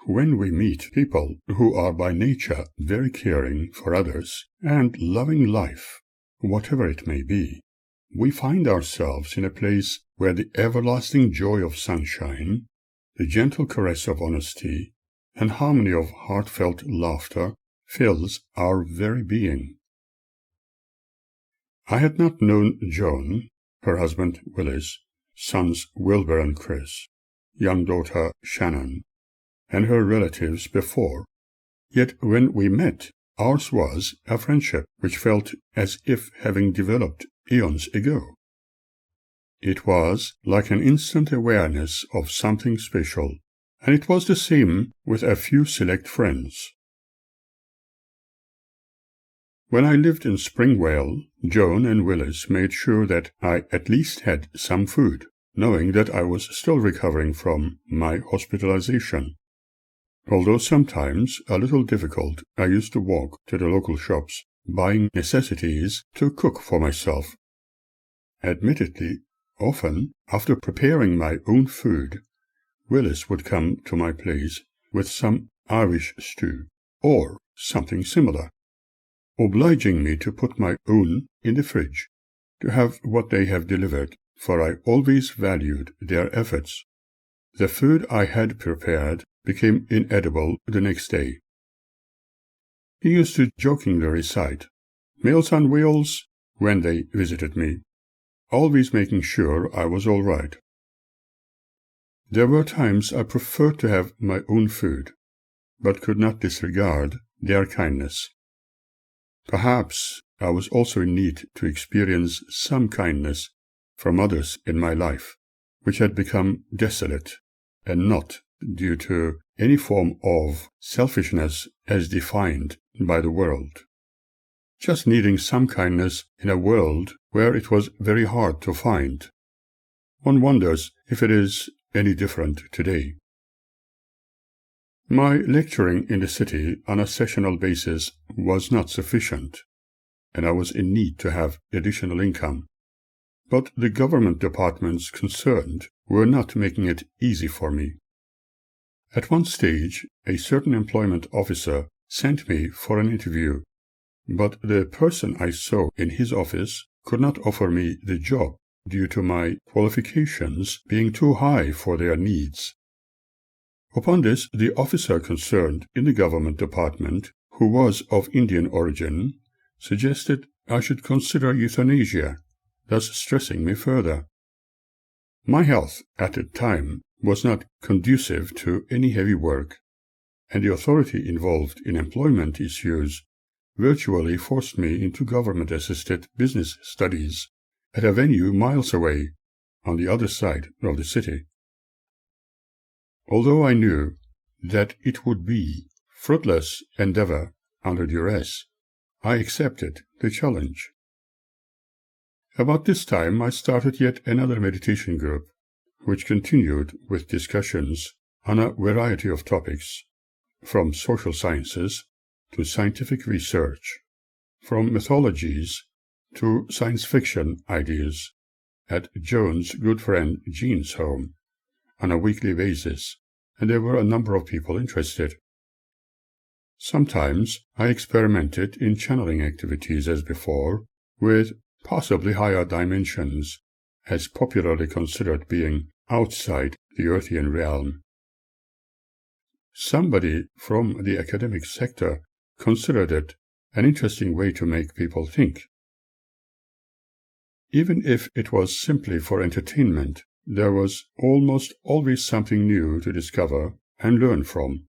when we meet people who are by nature very caring for others and loving life, whatever it may be, we find ourselves in a place where the everlasting joy of sunshine, the gentle caress of honesty, and harmony of heartfelt laughter fills our very being. I had not known Joan, her husband Willis, sons Wilbur and Chris, young daughter Shannon, and her relatives before, yet when we met, ours was a friendship which felt as if having developed eons ago. It was like an instant awareness of something special, and it was the same with a few select friends. When I lived in Springvale, Joan and Willis made sure that I at least had some food, knowing that I was still recovering from my hospitalization. Although sometimes a little difficult, I used to walk to the local shops, buying necessities to cook for myself. Admittedly, often, after preparing my own food, Willis would come to my place with some Irish stew, or something similar, obliging me to put my own in the fridge, to have what they have delivered, for I always valued their efforts. The food I had prepared became inedible the next day. He used to jokingly recite, "Meals on Wheels," when they visited me, always making sure I was all right. There were times I preferred to have my own food, but could not disregard their kindness. Perhaps I was also in need to experience some kindness from others in my life, which had become desolate, and not due to any form of selfishness as defined by the world. Just needing some kindness in a world where it was very hard to find. One wonders if it is any different today. My lecturing in the city on a sessional basis was not sufficient, and I was in need to have additional income. But the government departments concerned were not making it easy for me. At one stage, a certain employment officer sent me for an interview, but the person I saw in his office could not offer me the job due to my qualifications being too high for their needs. Upon this, the officer concerned in the government department, who was of Indian origin, suggested I should consider euthanasia, thus stressing me further. My health at the time was not conducive to any heavy work, and the authority involved in employment issues virtually forced me into government-assisted business studies at a venue miles away, on the other side of the city. Although I knew that it would be fruitless endeavor under duress, I accepted the challenge. About this time I started yet another meditation group, which continued with discussions on a variety of topics, from social sciences to scientific research, from mythologies to science fiction ideas, at Joan's good friend Jean's home, on a weekly basis, and there were a number of people interested. Sometimes I experimented in channeling activities as before, with possibly higher dimensions, as popularly considered being outside the earthian realm. Somebody from the academic sector considered it an interesting way to make people think. Even if it was simply for entertainment, there was almost always something new to discover and learn from.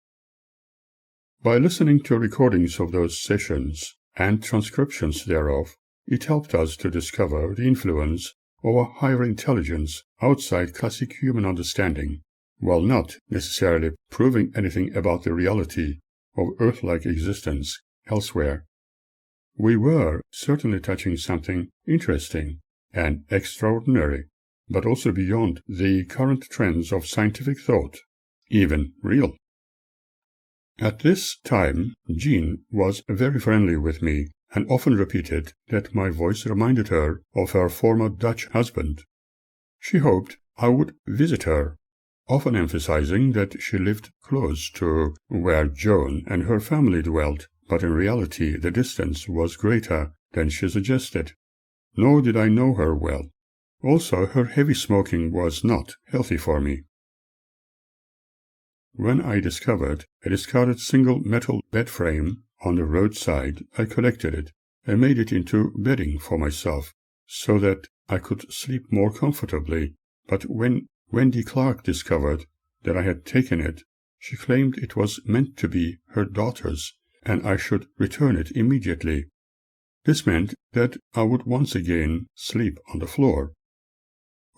By listening to recordings of those sessions and transcriptions thereof, it helped us to discover the influence of a higher intelligence outside classic human understanding, while not necessarily proving anything about the reality of Earth-like existence elsewhere. We were certainly touching something interesting and extraordinary, but also beyond the current trends of scientific thought, even real. At this time, Jean was very friendly with me and often repeated that my voice reminded her of her former Dutch husband. She hoped I would visit her, often emphasizing that she lived close to where Joan and her family dwelt, but in reality the distance was greater than she suggested. Nor did I know her well. Also, her heavy smoking was not healthy for me. When I discovered a discarded single metal bed frame on the roadside, I collected it and made it into bedding for myself, so that I could sleep more comfortably. But when Wendy Clark discovered that I had taken it, she claimed it was meant to be her daughter's, and I should return it immediately. This meant that I would once again sleep on the floor.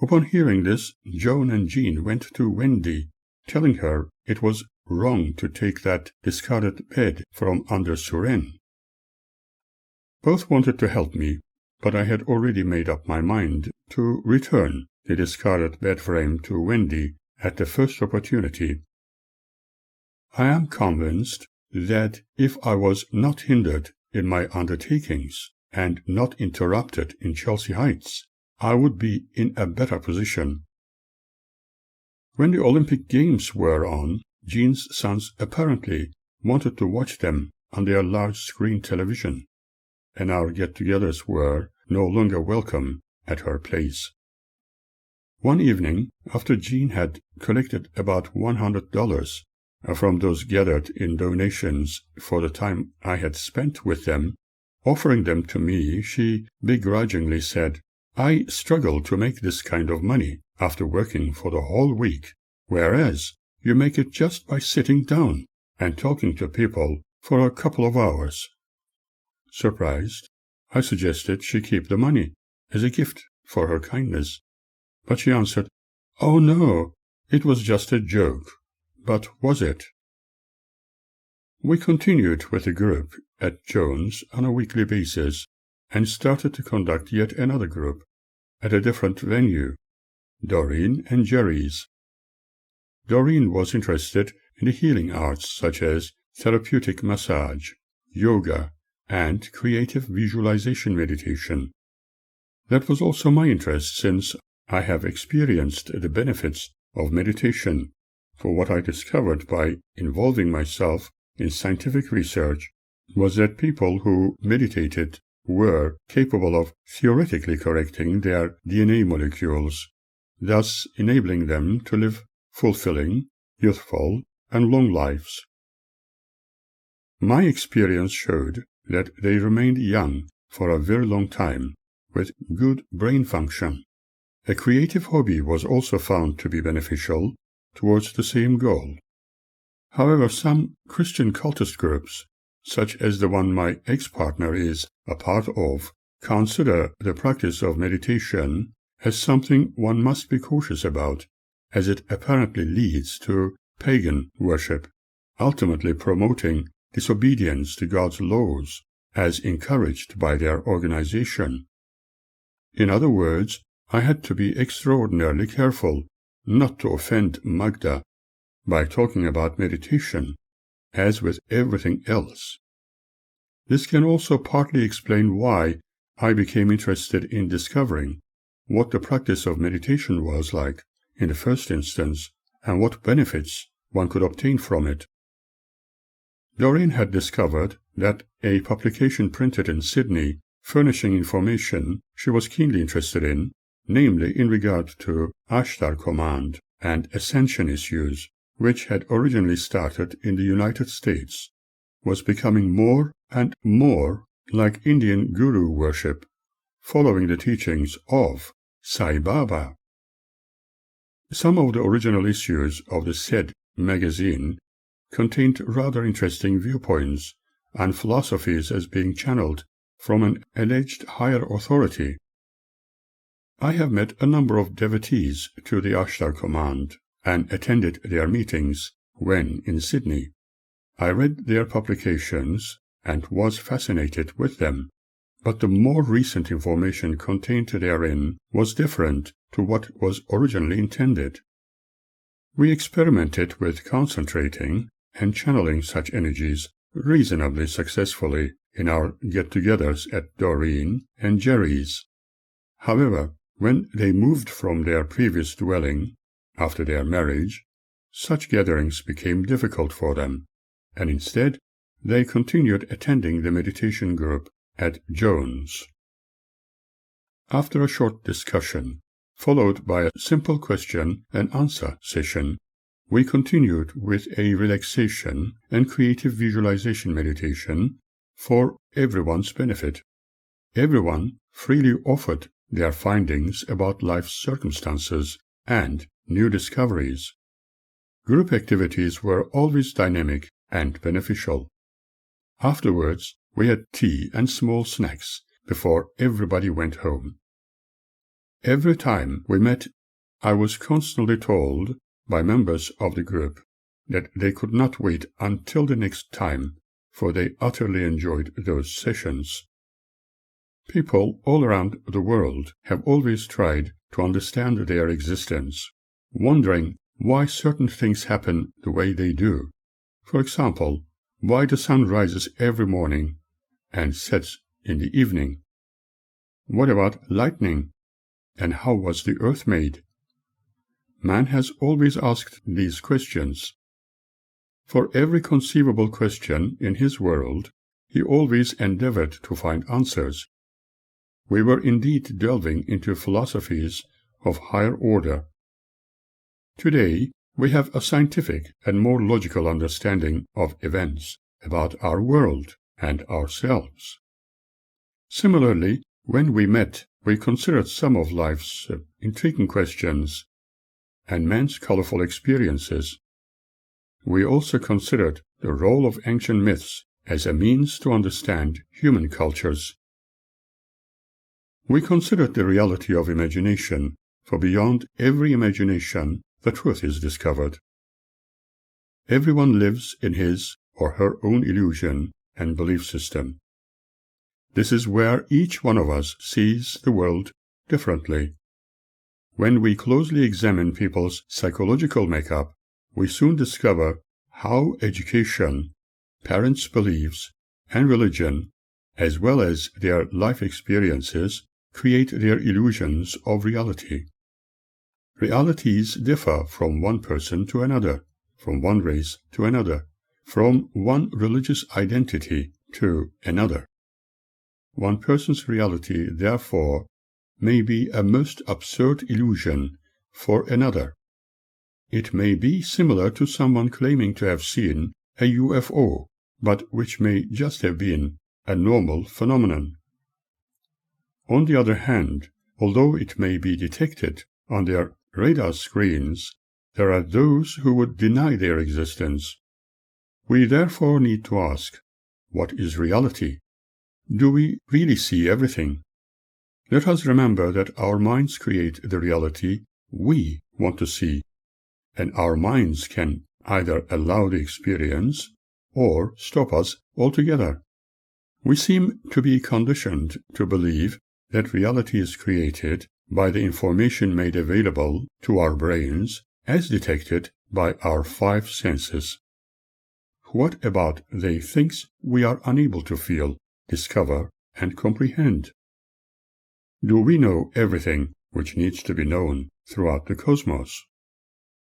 Upon hearing this, Joan and Jean went to Wendy, telling her it was wrong to take that discarded bed from under Suren. Both wanted to help me, but I had already made up my mind to return the discarded bed frame to Wendy at the first opportunity. I am convinced that if I was not hindered in my undertakings and not interrupted in Chelsea Heights, I would be in a better position. When the Olympic Games were on, Jean's sons apparently wanted to watch them on their large-screen television, and our get-togethers were no longer welcome at her place. One evening, after Jean had collected about $100 from those gathered in donations for the time I had spent with them, offering them to me, she begrudgingly said, "I struggle to make this kind of money after working for the whole week, whereas you make it just by sitting down and talking to people for a couple of hours." Surprised, I suggested she keep the money as a gift for her kindness, but she answered, "Oh no, it was just a joke." But was it? We continued with the group at Joan's on a weekly basis and started to conduct yet another group at a different venue, Doreen and Jerry's. Doreen was interested in the healing arts such as therapeutic massage, yoga, and creative visualization meditation. That was also my interest, since I have experienced the benefits of meditation, for what I discovered by involving myself in scientific research was that people who meditated were capable of theoretically correcting their DNA molecules, thus enabling them to live fulfilling, youthful, and long lives. My experience showed that they remained young for a very long time, with good brain function. A creative hobby was also found to be beneficial towards the same goal. However, some Christian cultist groups, such as the one my ex-partner is a part of, consider the practice of meditation as something one must be cautious about, as it apparently leads to pagan worship, ultimately promoting disobedience to God's laws, as encouraged by their organization. In other words, I had to be extraordinarily careful not to offend Magda by talking about meditation, as with everything else. This can also partly explain why I became interested in discovering what the practice of meditation was like in the first instance, and what benefits one could obtain from it. Doreen had discovered that a publication printed in Sydney furnishing information she was keenly interested in, namely in regard to Ashtar Command and ascension issues, which had originally started in the United States, was becoming more and more like Indian guru worship, following the teachings of Sai Baba. Some of the original issues of the said magazine contained rather interesting viewpoints and philosophies as being channeled from an alleged higher authority. I have met a number of devotees to the Ashtar Command and attended their meetings when in Sydney. I read their publications and was fascinated with them, but the more recent information contained therein was different to what was originally intended. We experimented with concentrating and channeling such energies reasonably successfully in our get-togethers at Doreen and Jerry's. However, when they moved from their previous dwelling, after their marriage, such gatherings became difficult for them, and instead they continued attending the meditation group at Joan's. After a short discussion, followed by a simple question and answer session, we continued with a relaxation and creative visualization meditation for everyone's benefit. Everyone freely offered their findings about life's circumstances and new discoveries. Group activities were always dynamic and beneficial. Afterwards, we had tea and small snacks before everybody went home. Every time we met, I was constantly told by members of the group that they could not wait until the next time, for they utterly enjoyed those sessions. People all around the world have always tried to understand their existence, wondering why certain things happen the way they do. For example, why the sun rises every morning and sets in the evening. What about lightning? And how was the earth made? Man has always asked these questions. For every conceivable question in his world, he always endeavored to find answers. We were indeed delving into philosophies of higher order. Today, we have a scientific and more logical understanding of events, about our world and ourselves. Similarly, when we met, we considered some of life's intriguing questions and man's colorful experiences. We also considered the role of ancient myths as a means to understand human cultures. We considered the reality of imagination, for beyond every imagination, the truth is discovered. Everyone lives in his or her own illusion and belief system. This is where each one of us sees the world differently. When we closely examine people's psychological makeup, we soon discover how education, parents' beliefs, and religion, as well as their life experiences, create their illusions of reality. Realities differ from one person to another, from one race to another, from one religious identity to another. One person's reality, therefore, may be a most absurd illusion for another. It may be similar to someone claiming to have seen a UFO, but which may just have been a normal phenomenon. On the other hand, although it may be detected on their radar screens, there are those who would deny their existence. We therefore need to ask, what is reality? Do we really see everything? Let us remember that our minds create the reality we want to see, and our minds can either allow the experience or stop us altogether. We seem to be conditioned to believe that reality is created by the information made available to our brains as detected by our five senses. What about the things we are unable to feel, discover, and comprehend? Do we know everything which needs to be known throughout the cosmos?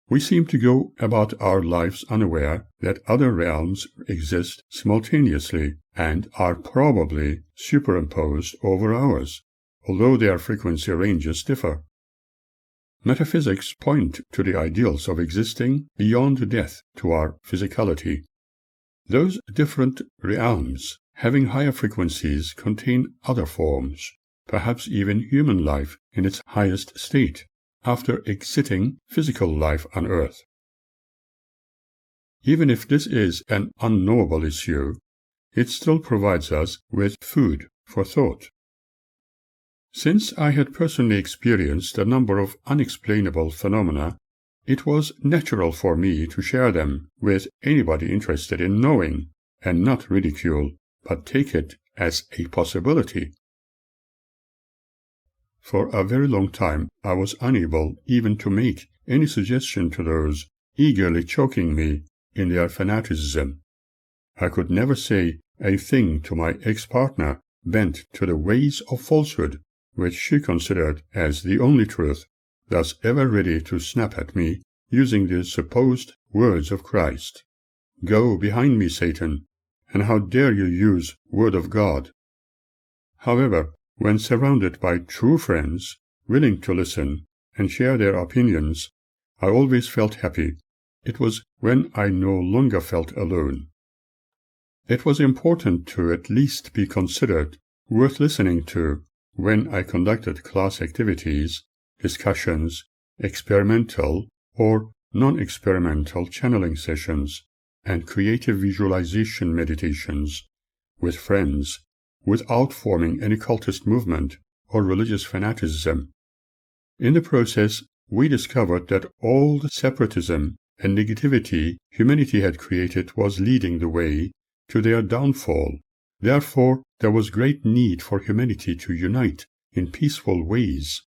We seem to go about our lives unaware that other realms exist simultaneously and are probably superimposed over ours, although their frequency ranges differ. Metaphysics point to the ideals of existing beyond death to our physicality. Those different realms, having higher frequencies, contain other forms, perhaps even human life in its highest state, after exiting physical life on Earth. Even if this is an unknowable issue, it still provides us with food for thought. Since I had personally experienced a number of unexplainable phenomena, it was natural for me to share them with anybody interested in knowing, and not ridicule, but take it as a possibility. For a very long time I was unable even to make any suggestion to those eagerly choking me in their fanaticism. I could never say a thing to my ex-partner bent to the ways of falsehood, which she considered as the only truth, thus ever ready to snap at me using the supposed words of Christ. "Go behind me, Satan, and how dare you use word of God?" However, when surrounded by true friends, willing to listen and share their opinions, I always felt happy. It was when I no longer felt alone. It was important to at least be considered worth listening to when I conducted class activities, discussions, experimental or non-experimental channeling sessions, and creative visualization meditations with friends without forming any cultist movement or religious fanaticism. In the process, we discovered that all the separatism and negativity humanity had created was leading the way to their downfall. Therefore, there was great need for humanity to unite in peaceful ways.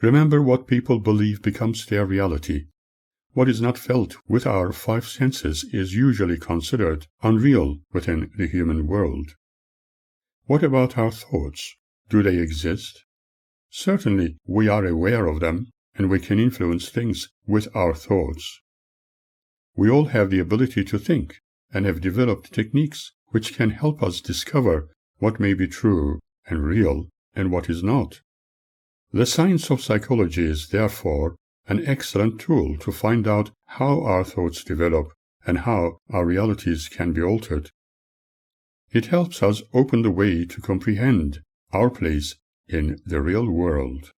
Remember, what people believe becomes their reality. What is not felt with our five senses is usually considered unreal within the human world. What about our thoughts? Do they exist? Certainly, we are aware of them, and we can influence things with our thoughts. We all have the ability to think, and have developed techniques which can help us discover what may be true and real and what is not. The science of psychology is, therefore, an excellent tool to find out how our thoughts develop and how our realities can be altered. It helps us open the way to comprehend our place in the real world.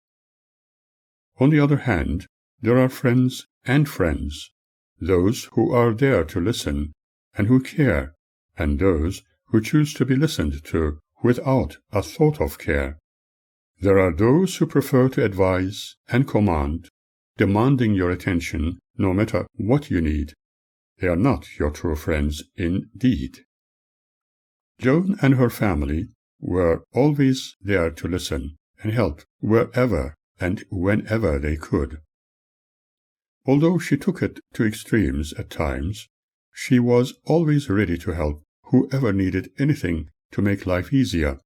On the other hand, there are friends and friends, those who are there to listen and who care, and those who choose to be listened to without a thought of care. There are those who prefer to advise and command, demanding your attention no matter what you need. They are not your true friends indeed. Joan and her family were always there to listen and help wherever and whenever they could. Although she took it to extremes at times, she was always ready to help whoever needed anything to make life easier.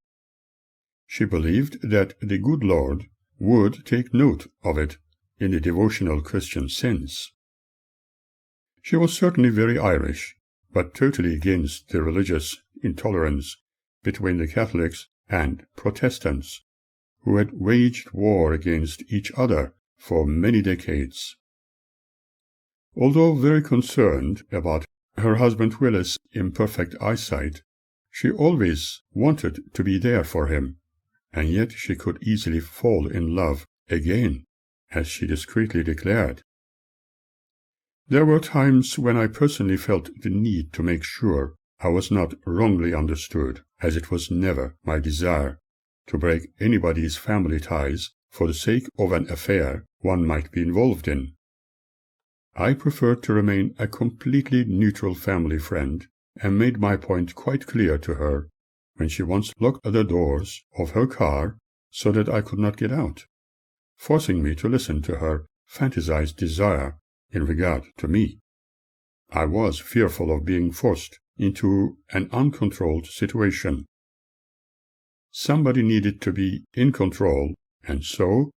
She believed that the good Lord would take note of it in the devotional Christian sense. She was certainly very Irish, but totally against the religious intolerance between the Catholics and Protestants, who had waged war against each other for many decades. Although very concerned about her husband Willis' imperfect eyesight, she always wanted to be there for him, and yet she could easily fall in love again, as she discreetly declared. There were times when I personally felt the need to make sure I was not wrongly understood, as it was never my desire to break anybody's family ties for the sake of an affair one might be involved in. I preferred to remain a completely neutral family friend, and made my point quite clear to her when she once locked the doors of her car so that I could not get out, forcing me to listen to her fantasized desire in regard to me. I was fearful of being forced into an uncontrolled situation. Somebody needed to be in control, and so,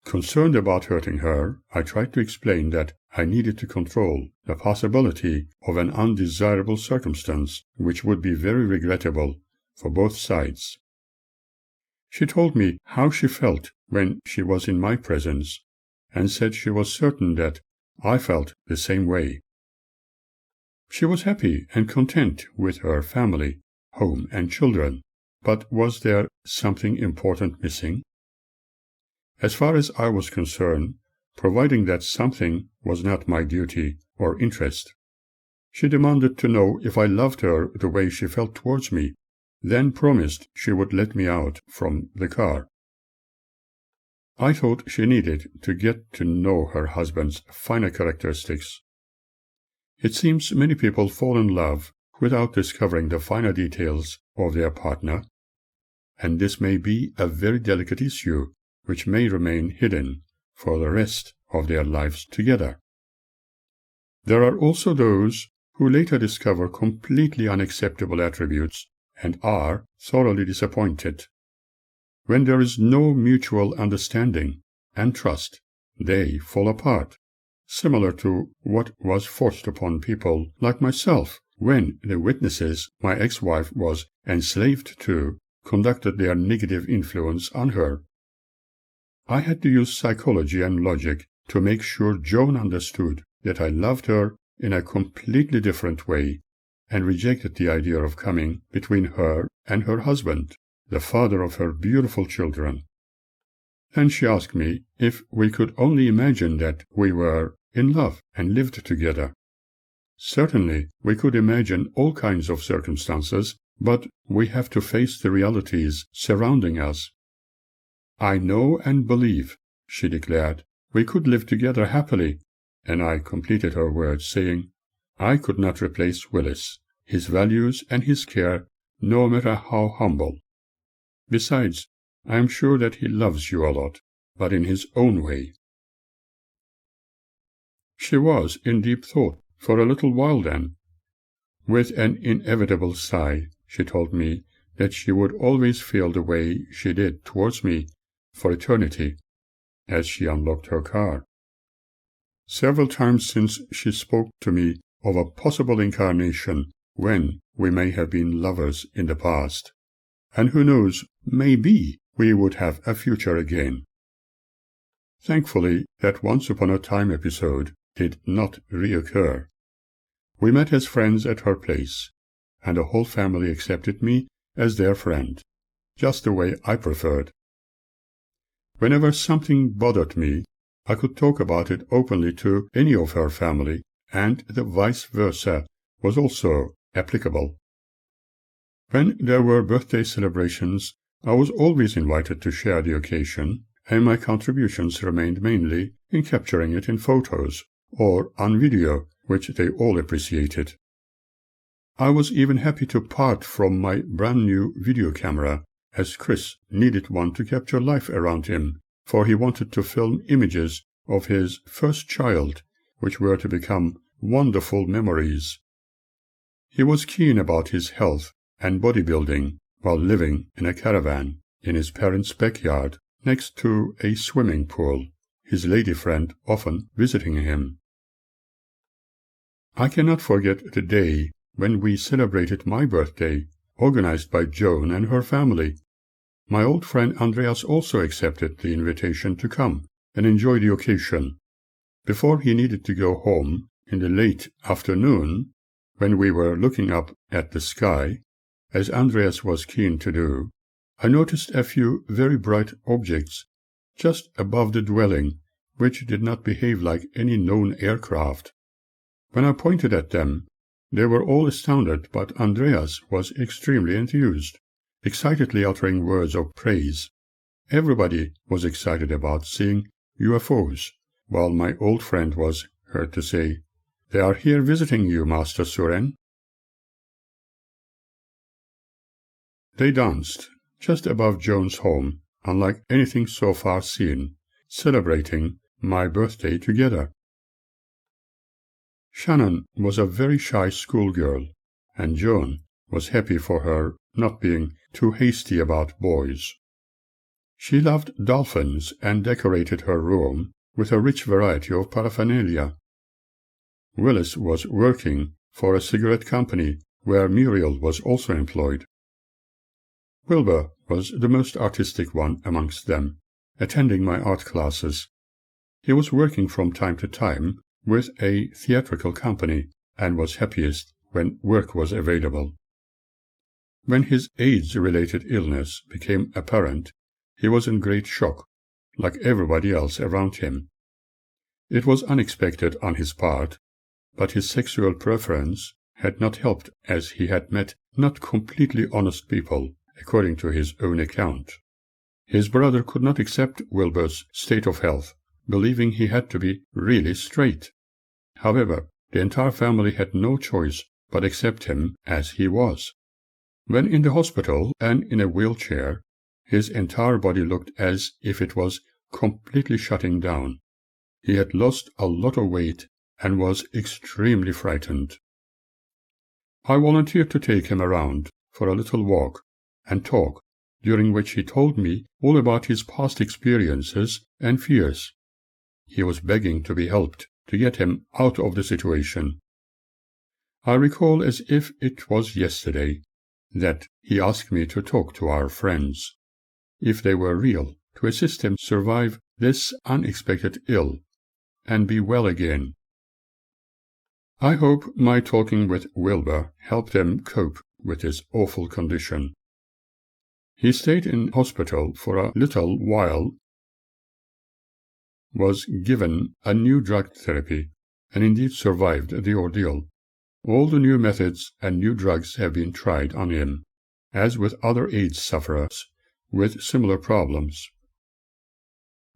concerned about hurting her, I tried to explain that I needed to control the possibility of an undesirable circumstance which would be very regrettable for both sides. She told me how she felt when she was in my presence, and said she was certain that I felt the same way. She was happy and content with her family, home, and children, but was there something important missing? As far as I was concerned, providing that something was not my duty or interest, she demanded to know if I loved her the way she felt towards me, then promised she would let me out from the car. I thought she needed to get to know her husband's finer characteristics. It seems many people fall in love without discovering the finer details of their partner, and this may be a very delicate issue which may remain hidden for the rest of their lives together. There are also those who later discover completely unacceptable attributes and are thoroughly disappointed. When there is no mutual understanding and trust, they fall apart, similar to what was forced upon people like myself when the witnesses my ex-wife was enslaved to conducted their negative influence on her. I had to use psychology and logic to make sure Joan understood that I loved her in a completely different way and rejected the idea of coming between her and her husband, the father of her beautiful children. Then she asked me if we could only imagine that we were in love and lived together. Certainly, we could imagine all kinds of circumstances, but we have to face the realities surrounding us. I know and believe, she declared, we could live together happily, and I completed her words, saying, I could not replace Willis, his values and his care, no matter how humble. Besides, I am sure that he loves you a lot, but in his own way. She was in deep thought for a little while then. With an inevitable sigh, she told me that she would always feel the way she did towards me for eternity, as she unlocked her car. Several times since she spoke to me of a possible incarnation when we may have been lovers in the past, and who knows, maybe we would have a future again. Thankfully, that once-upon-a-time episode did not reoccur. We met as friends at her place, and the whole family accepted me as their friend, just the way I preferred. Whenever something bothered me, I could talk about it openly to any of her family, and the vice versa was also applicable. When there were birthday celebrations, I was always invited to share the occasion, and my contributions remained mainly in capturing it in photos or on video, which they all appreciated. I was even happy to part from my brand-new video camera, as Chris needed one to capture life around him, for he wanted to film images of his first child, which were to become wonderful memories. He was keen about his health and bodybuilding while living in a caravan in his parents' backyard next to a swimming pool, his lady friend often visiting him. I cannot forget the day when we celebrated my birthday, organized by Joan and her family. My old friend Andreas also accepted the invitation to come and enjoy the occasion. Before he needed to go home in the late afternoon, when we were looking up at the sky, as Andreas was keen to do, I noticed a few very bright objects just above the dwelling, which did not behave like any known aircraft. When I pointed at them, they were all astounded, but Andreas was extremely enthused, excitedly uttering words of praise. Everybody was excited about seeing UFOs, while my old friend was heard to say, "They are here visiting you, Master Suren." They danced just above Joan's home, unlike anything so far seen, celebrating my birthday together. Shannon was a very shy schoolgirl, and Joan was happy for her not being too hasty about boys. She loved dolphins and decorated her room with a rich variety of paraphernalia. Willis was working for a cigarette company where Muriel was also employed. Wilbur was the most artistic one amongst them, attending my art classes. He was working from time to time with a theatrical company and was happiest when work was available. When his AIDS-related illness became apparent, he was in great shock, like everybody else around him. It was unexpected on his part, but his sexual preference had not helped, as he had met not completely honest people, according to his own account. His brother could not accept Wilbur's state of health, believing he had to be really straight. However, the entire family had no choice but accept him as he was. When in the hospital and in a wheelchair, his entire body looked as if it was completely shutting down. He had lost a lot of weight and was extremely frightened. I volunteered to take him around for a little walk and talk during which he told me all about his past experiences and fears. He was begging to be helped to get him out of the situation. I recall as if it was yesterday that he asked me to talk to our friends, if they were real, to assist him survive this unexpected ill and be well again. I hope my talking with Wilbur helped him cope with his awful condition. He stayed in hospital for a little while, was given a new drug therapy, and indeed survived the ordeal. All the new methods and new drugs have been tried on him, as with other AIDS sufferers with similar problems.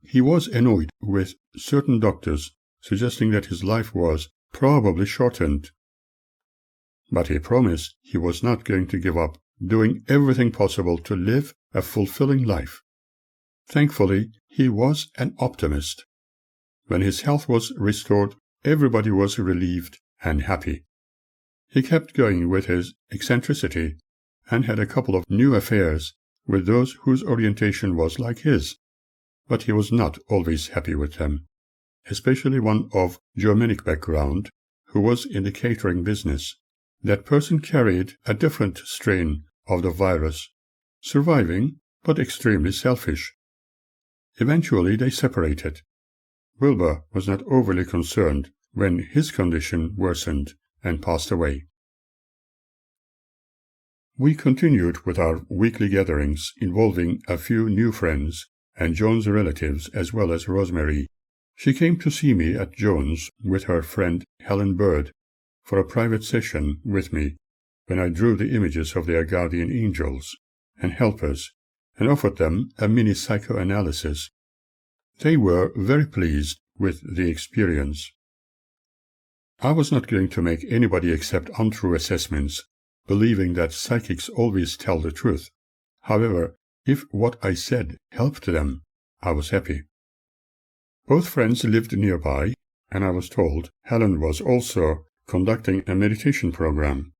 He was annoyed with certain doctors, suggesting that his life was probably shortened. But he promised he was not going to give up, doing everything possible to live a fulfilling life. Thankfully, he was an optimist. When his health was restored, everybody was relieved and happy. He kept going with his eccentricity and had a couple of new affairs with those whose orientation was like his, but he was not always happy with them, especially one of Germanic background who was in the catering business. That person carried a different strain of the virus, surviving but extremely selfish. Eventually they separated. Wilbur was not overly concerned when his condition worsened and passed away. We continued with our weekly gatherings involving a few new friends and Joan's relatives as well as Rosemarie. She came to see me at Joan's with her friend Helen Bird for a private session with me when I drew the images of their guardian angels and helpers and offered them a mini psychoanalysis. They were very pleased with the experience. I was not going to make anybody accept untrue assessments, believing that psychics always tell the truth. However, if what I said helped them, I was happy. Both friends lived nearby, and I was told Helen was also conducting a meditation program.